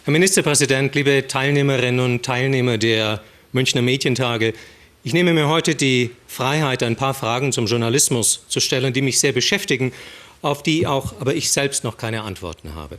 Herr Ministerpräsident, liebe Teilnehmerinnen und Teilnehmer der Münchner Medientage, ich nehme mir heute die Freiheit, ein paar Fragen zum Journalismus zu stellen, die mich sehr beschäftigen, auf die auch aber ich selbst noch keine Antworten habe.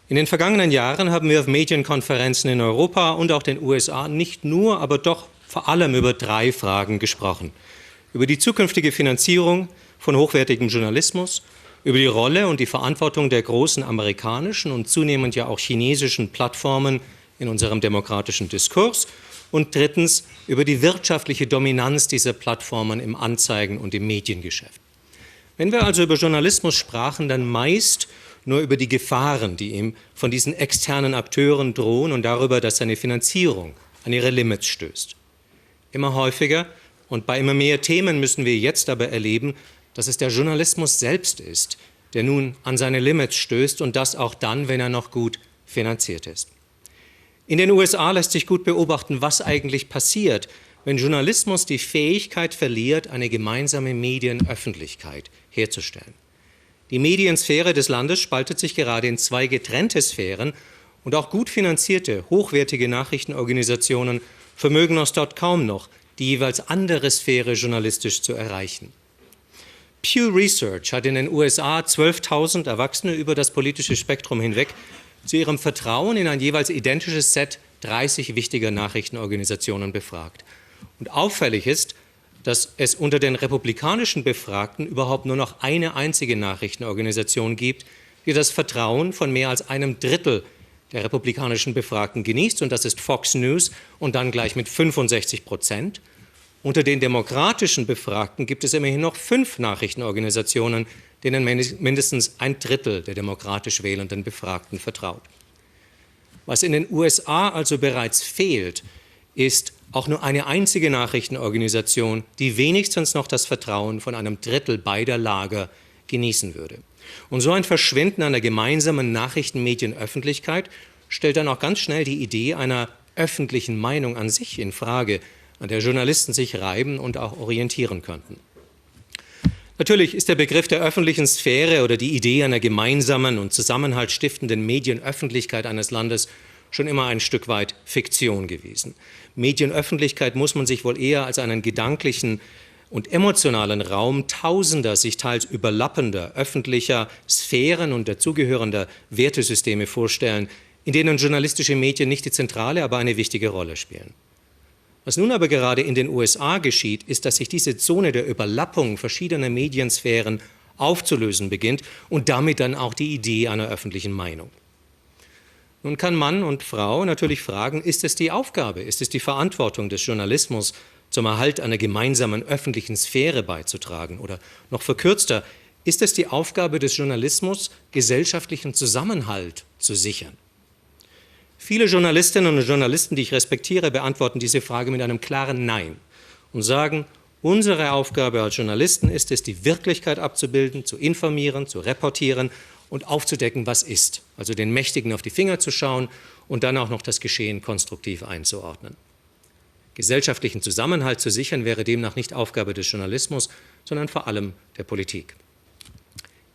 In den vergangenen Jahren haben wir auf Medienkonferenzen in Europa und auch den USA nicht nur, aber doch vor allem über 3 Fragen gesprochen. Über die zukünftige Finanzierung von hochwertigem Journalismus, über die Rolle und die Verantwortung der großen amerikanischen und zunehmend ja auch chinesischen Plattformen in unserem demokratischen Diskurs und drittens über die wirtschaftliche Dominanz dieser Plattformen im Anzeigen- und im Mediengeschäft. Wenn wir also über Journalismus sprachen, dann meist nur über die Gefahren, die ihm von diesen externen Akteuren drohen und darüber, dass seine Finanzierung an ihre Limits stößt. Immer häufiger und bei immer mehr Themen müssen wir jetzt aber erleben, dass es der Journalismus selbst ist, der nun an seine Limits stößt und das auch dann, wenn er noch gut finanziert ist. In den USA lässt sich gut beobachten, was eigentlich passiert, wenn Journalismus die Fähigkeit verliert, eine gemeinsame Medienöffentlichkeit herzustellen. Die Mediensphäre des Landes spaltet sich gerade in 2 getrennte Sphären und auch gut finanzierte, hochwertige Nachrichtenorganisationen vermögen es dort kaum noch, die jeweils andere Sphäre journalistisch zu erreichen. Pew Research hat in den USA 12.000 Erwachsene über das politische Spektrum hinweg zu ihrem Vertrauen in ein jeweils identisches Set 30 wichtiger Nachrichtenorganisationen befragt. Und auffällig ist, dass es unter den republikanischen Befragten überhaupt nur noch eine einzige Nachrichtenorganisation gibt, die das Vertrauen von mehr als einem Drittel der republikanischen Befragten genießt, und das ist Fox News, und dann gleich mit 65%. Unter den demokratischen Befragten gibt es immerhin noch 5 Nachrichtenorganisationen, denen mindestens ein Drittel der demokratisch wählenden Befragten vertraut. Was in den USA also bereits fehlt, ist auch nur eine einzige Nachrichtenorganisation, die wenigstens noch das Vertrauen von einem Drittel beider Lager genießen würde. Und so ein Verschwinden einer gemeinsamen Nachrichtenmedienöffentlichkeit stellt dann auch ganz schnell die Idee einer öffentlichen Meinung an sich in Frage, an der Journalisten sich reiben und auch orientieren könnten. Natürlich ist der Begriff der öffentlichen Sphäre oder die Idee einer gemeinsamen und zusammenhaltsstiftenden Medienöffentlichkeit eines Landes schon immer ein Stück weit Fiktion gewesen. Medienöffentlichkeit muss man sich wohl eher als einen gedanklichen und emotionalen Raum tausender, sich teils überlappender öffentlicher Sphären und dazugehörender Wertesysteme vorstellen, in denen journalistische Medien nicht die zentrale, aber eine wichtige Rolle spielen. Was nun aber gerade in den USA geschieht, ist, dass sich diese Zone der Überlappung verschiedener Mediensphären aufzulösen beginnt und damit dann auch die Idee einer öffentlichen Meinung. Nun kann Mann und Frau natürlich fragen, ist es die Aufgabe, ist es die Verantwortung des Journalismus, zum Erhalt einer gemeinsamen öffentlichen Sphäre beizutragen? Oder noch verkürzter, ist es die Aufgabe des Journalismus, gesellschaftlichen Zusammenhalt zu sichern? Viele Journalistinnen und Journalisten, die ich respektiere, beantworten diese Frage mit einem klaren Nein und sagen, unsere Aufgabe als Journalisten ist es, die Wirklichkeit abzubilden, zu informieren, zu reportieren und aufzudecken, was ist. Also den Mächtigen auf die Finger zu schauen und dann auch noch das Geschehen konstruktiv einzuordnen. Gesellschaftlichen Zusammenhalt zu sichern wäre demnach nicht Aufgabe des Journalismus, sondern vor allem der Politik.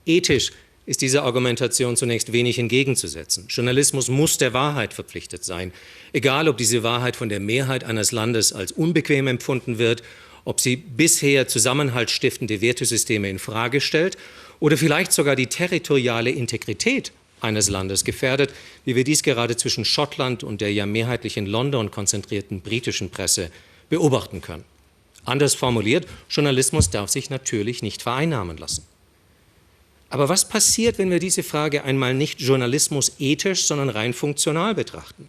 Ethisch ist dieser Argumentation zunächst wenig entgegenzusetzen. Journalismus muss der Wahrheit verpflichtet sein, egal ob diese Wahrheit von der Mehrheit eines Landes als unbequem empfunden wird, ob sie bisher zusammenhaltsstiftende Wertesysteme in Frage stellt oder vielleicht sogar die territoriale Integrität eines Landes gefährdet, wie wir dies gerade zwischen Schottland und der ja mehrheitlich in London konzentrierten britischen Presse beobachten können. Anders formuliert, Journalismus darf sich natürlich nicht vereinnahmen lassen. Aber was passiert, wenn wir diese Frage einmal nicht Journalismus ethisch, sondern rein funktional betrachten?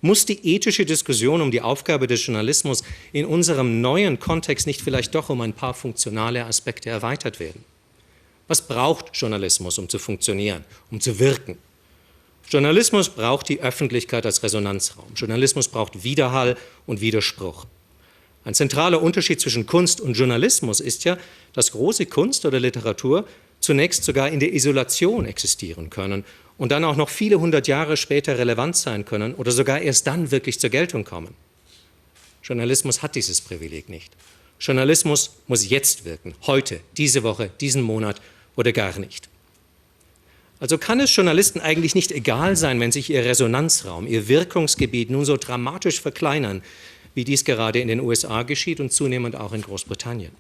Muss die ethische Diskussion um die Aufgabe des Journalismus in unserem neuen Kontext nicht vielleicht doch um ein paar funktionale Aspekte erweitert werden? Was braucht Journalismus, um zu funktionieren, um zu wirken? Journalismus braucht die Öffentlichkeit als Resonanzraum. Journalismus braucht Widerhall und Widerspruch. Ein zentraler Unterschied zwischen Kunst und Journalismus ist ja, dass große Kunst oder Literatur zunächst sogar in der Isolation existieren können und dann auch noch viele 100 Jahre später relevant sein können oder sogar erst dann wirklich zur Geltung kommen. Journalismus hat dieses Privileg nicht. Journalismus muss jetzt wirken, heute, diese Woche, diesen Monat oder gar nicht. Also kann es Journalisten eigentlich nicht egal sein, wenn sich ihr Resonanzraum, ihr Wirkungsgebiet nun so dramatisch verkleinern, wie dies gerade in den USA geschieht und zunehmend auch in Großbritannien.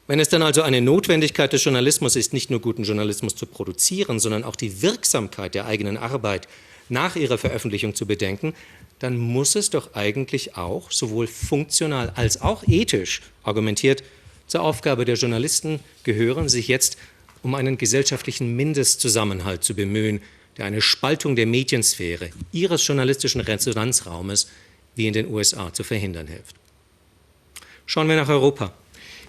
Wenn es dann also eine Notwendigkeit des Journalismus ist, nicht nur guten Journalismus zu produzieren, sondern auch die Wirksamkeit der eigenen Arbeit nach ihrer Veröffentlichung zu bedenken, dann muss es doch eigentlich auch sowohl funktional als auch ethisch argumentiert zur Aufgabe der Journalisten gehören, sich jetzt um einen gesellschaftlichen Mindestzusammenhalt zu bemühen, der eine Spaltung der Mediensphäre, ihres journalistischen Resonanzraumes, wie in den USA, zu verhindern hilft. Schauen wir nach Europa.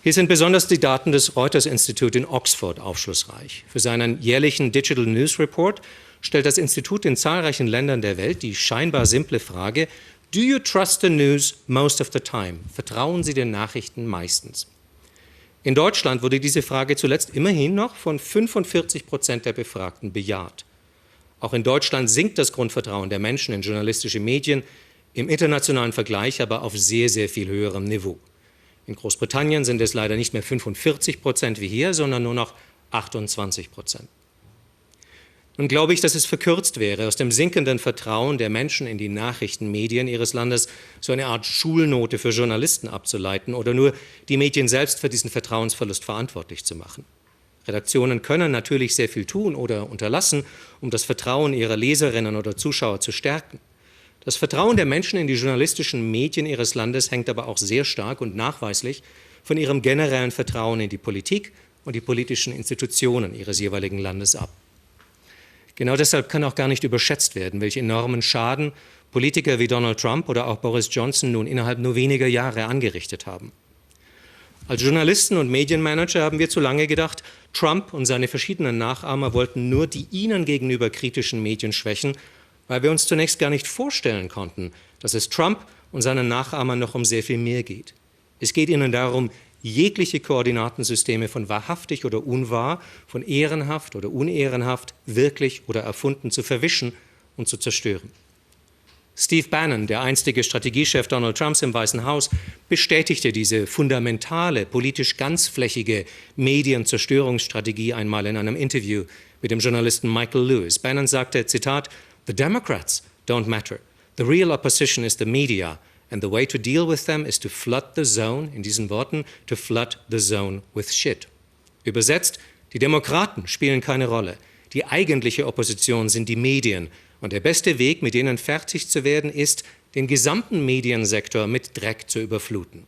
Hier sind besonders die Daten des Reuters Institut in Oxford aufschlussreich. Für seinen jährlichen Digital News Report stellt das Institut in zahlreichen Ländern der Welt die scheinbar simple Frage: Do you trust the news most of the time? Vertrauen Sie den Nachrichten meistens? In Deutschland wurde diese Frage zuletzt immerhin noch von 45% der Befragten bejaht. Auch in Deutschland sinkt das Grundvertrauen der Menschen in journalistische Medien, im internationalen Vergleich aber auf sehr, sehr viel höherem Niveau. In Großbritannien sind es leider nicht mehr 45% wie hier, sondern nur noch 28%. Nun glaube ich, dass es verkürzt wäre, aus dem sinkenden Vertrauen der Menschen in die Nachrichtenmedien ihres Landes so eine Art Schulnote für Journalisten abzuleiten oder nur die Medien selbst für diesen Vertrauensverlust verantwortlich zu machen. Redaktionen können natürlich sehr viel tun oder unterlassen, um das Vertrauen ihrer Leserinnen oder Zuschauer zu stärken. Das Vertrauen der Menschen in die journalistischen Medien ihres Landes hängt aber auch sehr stark und nachweislich von ihrem generellen Vertrauen in die Politik und die politischen Institutionen ihres jeweiligen Landes ab. Genau deshalb kann auch gar nicht überschätzt werden, welch enormen Schaden Politiker wie Donald Trump oder auch Boris Johnson nun innerhalb nur weniger Jahre angerichtet haben. Als Journalisten und Medienmanager haben wir zu lange gedacht, Trump und seine verschiedenen Nachahmer wollten nur die ihnen gegenüber kritischen Medien schwächen, weil wir uns zunächst gar nicht vorstellen konnten, dass es Trump und seinen Nachahmern noch um sehr viel mehr geht. Es geht ihnen darum, jegliche Koordinatensysteme von wahrhaftig oder unwahr, von ehrenhaft oder unehrenhaft, wirklich oder erfunden zu verwischen und zu zerstören. Steve Bannon, der einstige Strategiechef Donald Trumps im Weißen Haus, bestätigte diese fundamentale, politisch ganzflächige Medienzerstörungsstrategie einmal in einem Interview mit dem Journalisten Michael Lewis. Bannon sagte, Zitat, "The Democrats don't matter. The real opposition is the media. And the way to deal with them is to flood the zone," in diesen Worten, "to flood the zone with shit." Übersetzt, die Demokraten spielen keine Rolle. Die eigentliche Opposition sind die Medien. Und der beste Weg, mit denen fertig zu werden, ist, den gesamten Mediensektor mit Dreck zu überfluten.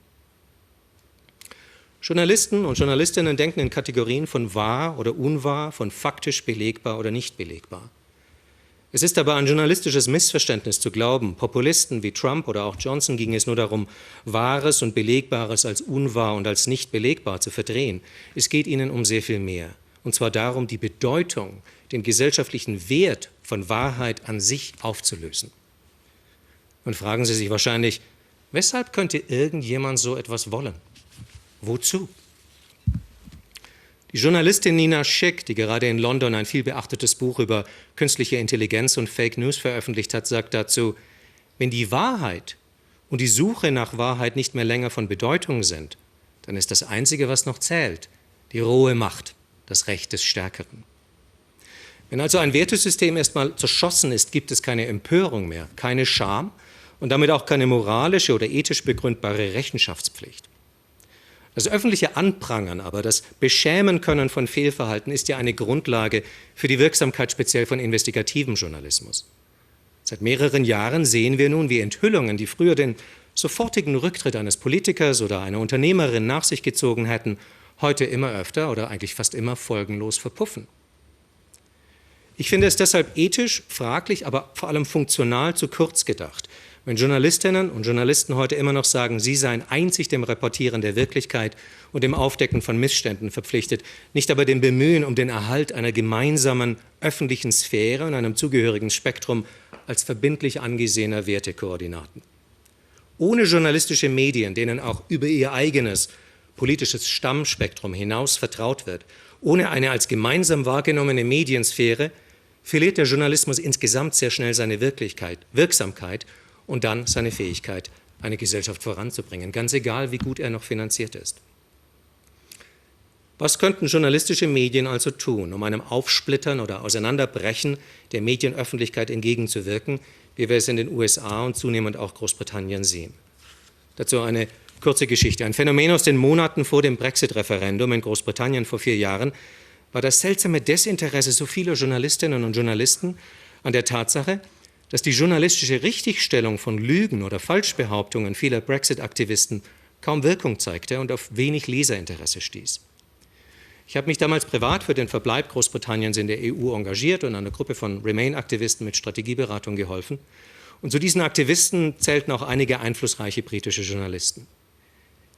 Journalisten und Journalistinnen denken in Kategorien von wahr oder unwahr, von faktisch belegbar oder nicht belegbar. Es ist aber ein journalistisches Missverständnis zu glauben, Populisten wie Trump oder auch Johnson ging es nur darum, Wahres und Belegbares als unwahr und als nicht belegbar zu verdrehen. Es geht ihnen um sehr viel mehr. Und zwar darum, die Bedeutung, den gesellschaftlichen Wert von Wahrheit an sich aufzulösen. Und fragen Sie sich wahrscheinlich, weshalb könnte irgendjemand so etwas wollen? Wozu? Die Journalistin Nina Schick, die gerade in London ein vielbeachtetes Buch über künstliche Intelligenz und Fake News veröffentlicht hat, sagt dazu, wenn die Wahrheit und die Suche nach Wahrheit nicht mehr länger von Bedeutung sind, dann ist das Einzige, was noch zählt, die rohe Macht, das Recht des Stärkeren. Wenn also ein Wertesystem erstmal zerschossen ist, gibt es keine Empörung mehr, keine Scham und damit auch keine moralische oder ethisch begründbare Rechenschaftspflicht. Das öffentliche Anprangern aber, das Beschämen können von Fehlverhalten ist ja eine Grundlage für die Wirksamkeit speziell von investigativem Journalismus. Seit mehreren Jahren sehen wir nun, wie Enthüllungen, die früher den sofortigen Rücktritt eines Politikers oder einer Unternehmerin nach sich gezogen hätten, heute immer öfter oder eigentlich fast immer folgenlos verpuffen. Ich finde es deshalb ethisch fraglich, aber vor allem funktional zu kurz gedacht, wenn Journalistinnen und Journalisten heute immer noch sagen, sie seien einzig dem Reportieren der Wirklichkeit und dem Aufdecken von Missständen verpflichtet, nicht aber dem Bemühen um den Erhalt einer gemeinsamen öffentlichen Sphäre und einem zugehörigen Spektrum als verbindlich angesehener Wertekoordinaten. Ohne journalistische Medien, denen auch über ihr eigenes politisches Stammspektrum hinaus vertraut wird, ohne eine als gemeinsam wahrgenommene Mediensphäre, verliert der Journalismus insgesamt sehr schnell seine Wirksamkeit und dann seine Fähigkeit, eine Gesellschaft voranzubringen, ganz egal, wie gut er noch finanziert ist. Was könnten journalistische Medien also tun, um einem Aufsplittern oder Auseinanderbrechen der Medienöffentlichkeit entgegenzuwirken, wie wir es in den USA und zunehmend auch Großbritannien sehen? Dazu eine kurze Geschichte. Ein Phänomen aus den Monaten vor dem Brexit-Referendum in Großbritannien vor 4 Jahren war das seltsame Desinteresse so vieler Journalistinnen und Journalisten an der Tatsache, dass die journalistische Richtigstellung von Lügen oder Falschbehauptungen vieler Brexit-Aktivisten kaum Wirkung zeigte und auf wenig Leserinteresse stieß. Ich habe mich damals privat für den Verbleib Großbritanniens in der EU engagiert und einer Gruppe von Remain-Aktivisten mit Strategieberatung geholfen. Und zu diesen Aktivisten zählten auch einige einflussreiche britische Journalisten.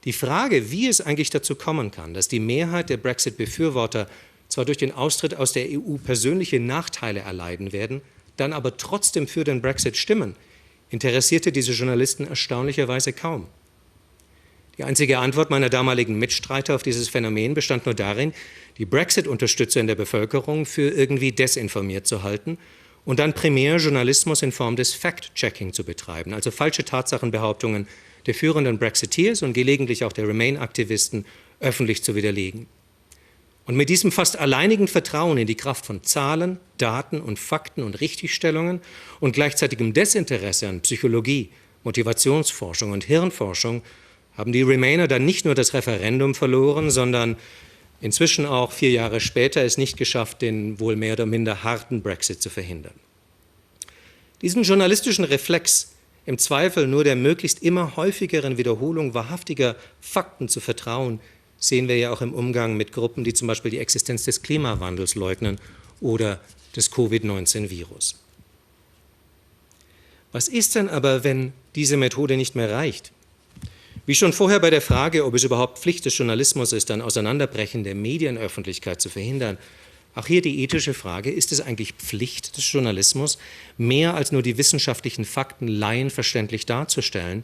Die Frage, wie es eigentlich dazu kommen kann, dass die Mehrheit der Brexit-Befürworter zwar durch den Austritt aus der EU persönliche Nachteile erleiden werden, dann aber trotzdem für den Brexit stimmen, interessierte diese Journalisten erstaunlicherweise kaum. Die einzige Antwort meiner damaligen Mitstreiter auf dieses Phänomen bestand nur darin, die Brexit-Unterstützer in der Bevölkerung für irgendwie desinformiert zu halten und dann primär Journalismus in Form des Fact-Checking zu betreiben, also falsche Tatsachenbehauptungen der führenden Brexiteers und gelegentlich auch der Remain-Aktivisten öffentlich zu widerlegen. Und mit diesem fast alleinigen Vertrauen in die Kraft von Zahlen, Daten und Fakten und Richtigstellungen und gleichzeitigem Desinteresse an Psychologie, Motivationsforschung und Hirnforschung haben die Remainer dann nicht nur das Referendum verloren, sondern inzwischen auch 4 Jahre später es nicht geschafft, den wohl mehr oder minder harten Brexit zu verhindern. Diesen journalistischen Reflex, im Zweifel nur der möglichst immer häufigeren Wiederholung wahrhaftiger Fakten zu vertrauen, sehen wir ja auch im Umgang mit Gruppen, die zum Beispiel die Existenz des Klimawandels leugnen oder des Covid-19-Virus. Was ist denn aber, wenn diese Methode nicht mehr reicht? Wie schon vorher bei der Frage, ob es überhaupt Pflicht des Journalismus ist, ein Auseinanderbrechen der Medienöffentlichkeit zu verhindern, auch hier die ethische Frage, ist es eigentlich Pflicht des Journalismus, mehr als nur die wissenschaftlichen Fakten laienverständlich darzustellen?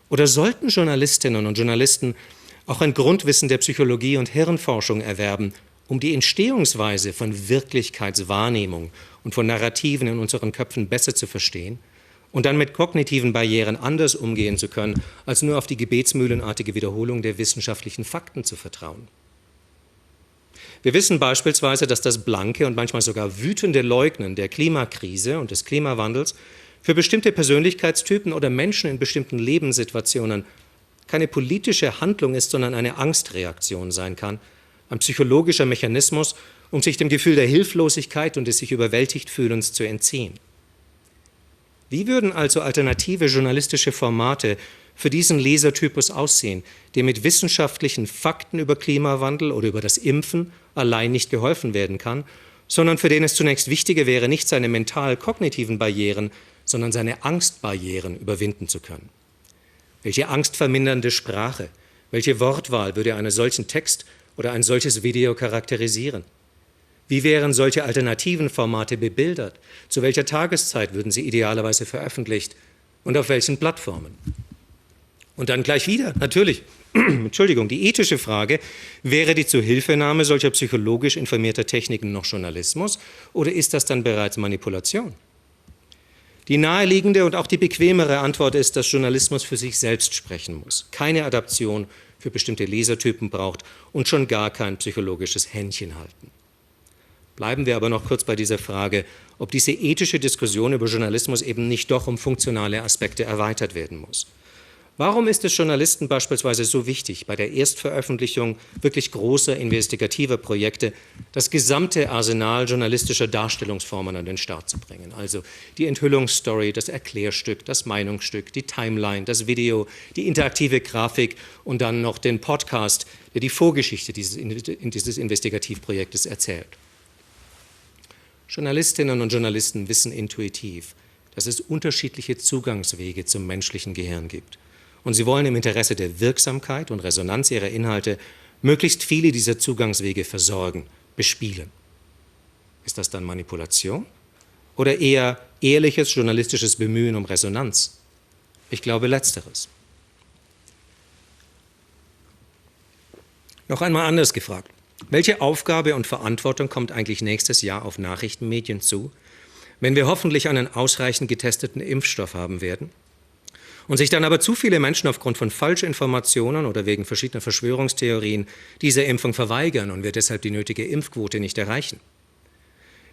Oder sollten Journalistinnen und Journalisten auch ein Grundwissen der Psychologie und Hirnforschung erwerben, um die Entstehungsweise von Wirklichkeitswahrnehmung und von Narrativen in unseren Köpfen besser zu verstehen und dann mit kognitiven Barrieren anders umgehen zu können, als nur auf die gebetsmühlenartige Wiederholung der wissenschaftlichen Fakten zu vertrauen? Wir wissen beispielsweise, dass das blanke und manchmal sogar wütende Leugnen der Klimakrise und des Klimawandels für bestimmte Persönlichkeitstypen oder Menschen in bestimmten Lebenssituationen keine politische Handlung ist, sondern eine Angstreaktion sein kann, ein psychologischer Mechanismus, um sich dem Gefühl der Hilflosigkeit und des sich überwältigt Fühlens zu entziehen. Wie würden also alternative journalistische Formate für diesen Lesertypus aussehen, dem mit wissenschaftlichen Fakten über Klimawandel oder über das Impfen allein nicht geholfen werden kann, sondern für den es zunächst wichtiger wäre, nicht seine mental-kognitiven Barrieren, sondern seine Angstbarrieren überwinden zu können? Welche angstvermindernde Sprache, welche Wortwahl würde einen solchen Text oder ein solches Video charakterisieren? Wie wären solche alternativen Formate bebildert? Zu welcher Tageszeit würden sie idealerweise veröffentlicht? Und auf welchen Plattformen? Und dann gleich wieder, natürlich, Entschuldigung, die ethische Frage, wäre die Zuhilfenahme solcher psychologisch informierter Techniken noch Journalismus oder ist das dann bereits Manipulation? Die naheliegende und auch die bequemere Antwort ist, dass Journalismus für sich selbst sprechen muss, keine Adaption für bestimmte Lesertypen braucht und schon gar kein psychologisches Händchen halten. Bleiben wir aber noch kurz bei dieser Frage, ob diese ethische Diskussion über Journalismus eben nicht doch um funktionale Aspekte erweitert werden muss. Warum ist es Journalisten beispielsweise so wichtig, bei der Erstveröffentlichung wirklich großer investigativer Projekte das gesamte Arsenal journalistischer Darstellungsformen an den Start zu bringen? Also die Enthüllungsstory, das Erklärstück, das Meinungsstück, die Timeline, das Video, die interaktive Grafik und dann noch den Podcast, der die Vorgeschichte dieses Investigativprojektes erzählt. Journalistinnen und Journalisten wissen intuitiv, dass es unterschiedliche Zugangswege zum menschlichen Gehirn gibt. Und sie wollen im Interesse der Wirksamkeit und Resonanz ihrer Inhalte möglichst viele dieser Zugangswege versorgen, bespielen. Ist das dann Manipulation oder eher ehrliches journalistisches Bemühen um Resonanz? Ich glaube Letzteres. Noch einmal anders gefragt. Welche Aufgabe und Verantwortung kommt eigentlich nächstes Jahr auf Nachrichtenmedien zu, wenn wir hoffentlich einen ausreichend getesteten Impfstoff haben werden? und sich dann aber zu viele Menschen aufgrund von Falschinformationen oder wegen verschiedener Verschwörungstheorien dieser Impfung verweigern und wir deshalb die nötige Impfquote nicht erreichen.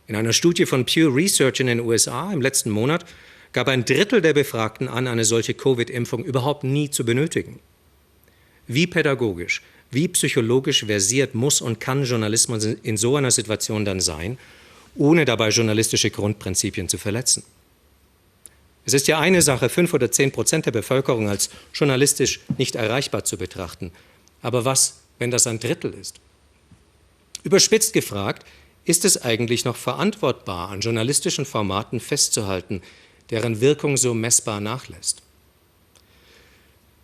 In einer Studie von Pew Research in den USA im letzten Monat gab ein Drittel der Befragten an, eine solche Covid-Impfung überhaupt nie zu benötigen. Wie pädagogisch, wie psychologisch versiert muss und kann Journalismus in so einer Situation dann sein, ohne dabei journalistische Grundprinzipien zu verletzen? Es ist ja eine Sache, 5 oder 10% der Bevölkerung als journalistisch nicht erreichbar zu betrachten. Aber was, wenn das ein Drittel ist? Überspitzt gefragt, ist es eigentlich noch verantwortbar, an journalistischen Formaten festzuhalten, deren Wirkung so messbar nachlässt?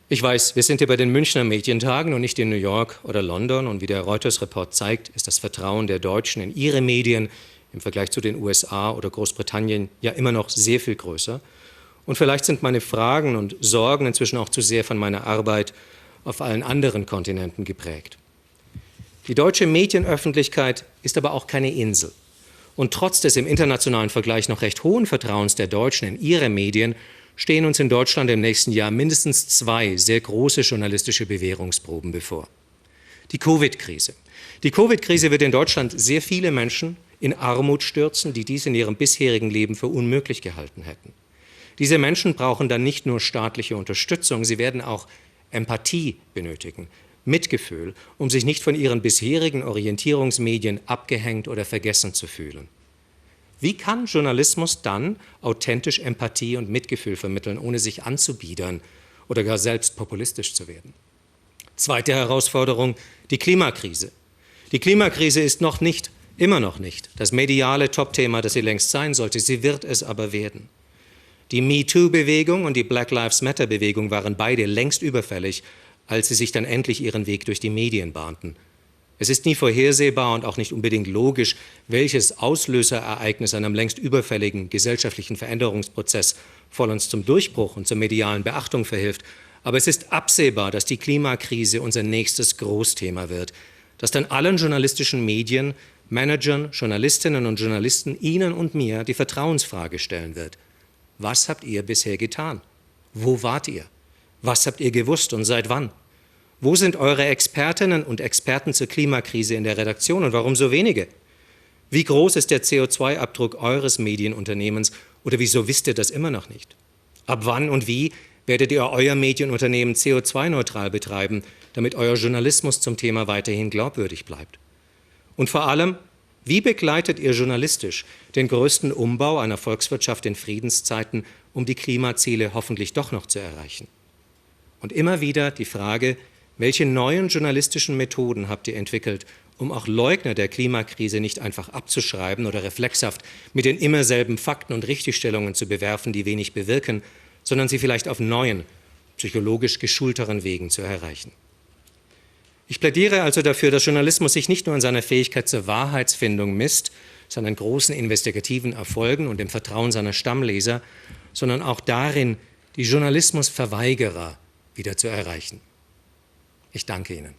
Ich weiß, wir sind hier bei den Münchner Medientagen und nicht in New York oder London. Und wie der Reuters-Report zeigt, ist das Vertrauen der Deutschen in ihre Medien im Vergleich zu den USA oder Großbritannien ja immer noch sehr viel größer. Und vielleicht sind meine Fragen und Sorgen inzwischen auch zu sehr von meiner Arbeit auf allen anderen Kontinenten geprägt. Die deutsche Medienöffentlichkeit ist aber auch keine Insel. Und trotz des im internationalen Vergleich noch recht hohen Vertrauens der Deutschen in ihre Medien stehen uns in Deutschland im nächsten Jahr mindestens 2 sehr große journalistische Bewährungsproben bevor. Die Covid-Krise. Die Covid-Krise wird in Deutschland sehr viele Menschen in Armut stürzen, die dies in ihrem bisherigen Leben für unmöglich gehalten hätten. Diese Menschen brauchen dann nicht nur staatliche Unterstützung, sie werden auch Empathie benötigen, Mitgefühl, um sich nicht von ihren bisherigen Orientierungsmedien abgehängt oder vergessen zu fühlen. Wie kann Journalismus dann authentisch Empathie und Mitgefühl vermitteln, ohne sich anzubiedern oder gar selbst populistisch zu werden? Zweite Herausforderung, die Klimakrise. Die Klimakrise ist immer noch nicht das mediale Topthema, das sie längst sein sollte. Sie wird es aber werden. Die MeToo-Bewegung und die Black Lives Matter-Bewegung waren beide längst überfällig, als sie sich dann endlich ihren Weg durch die Medien bahnten. Es ist nie vorhersehbar und auch nicht unbedingt logisch, welches Auslöserereignis einem längst überfälligen gesellschaftlichen Veränderungsprozess vollends zum Durchbruch und zur medialen Beachtung verhilft. Aber es ist absehbar, dass die Klimakrise unser nächstes Großthema wird, das dann allen journalistischen Medien, Managern, Journalistinnen und Journalisten, Ihnen und mir die Vertrauensfrage stellen wird. Was habt ihr bisher getan? Wo wart ihr? Was habt ihr gewusst und seit wann? Wo sind eure Expertinnen und Experten zur Klimakrise in der Redaktion und warum so wenige? Wie groß ist der CO2-Abdruck eures Medienunternehmens oder wieso wisst ihr das immer noch nicht? Ab wann und wie werdet ihr euer Medienunternehmen CO2-neutral betreiben, damit euer Journalismus zum Thema weiterhin glaubwürdig bleibt? Und vor allem, wie begleitet ihr journalistisch den größten Umbau einer Volkswirtschaft in Friedenszeiten, um die Klimaziele hoffentlich doch noch zu erreichen? Und immer wieder die Frage, welche neuen journalistischen Methoden habt ihr entwickelt, um auch Leugner der Klimakrise nicht einfach abzuschreiben oder reflexhaft mit den immer selben Fakten und Richtigstellungen zu bewerfen, die wenig bewirken, sondern sie vielleicht auf neuen, psychologisch geschulteren Wegen zu erreichen? Ich plädiere also dafür, dass Journalismus sich nicht nur in seiner Fähigkeit zur Wahrheitsfindung misst, seinen großen investigativen Erfolgen und dem Vertrauen seiner Stammleser, sondern auch darin, die Journalismusverweigerer wieder zu erreichen. Ich danke Ihnen.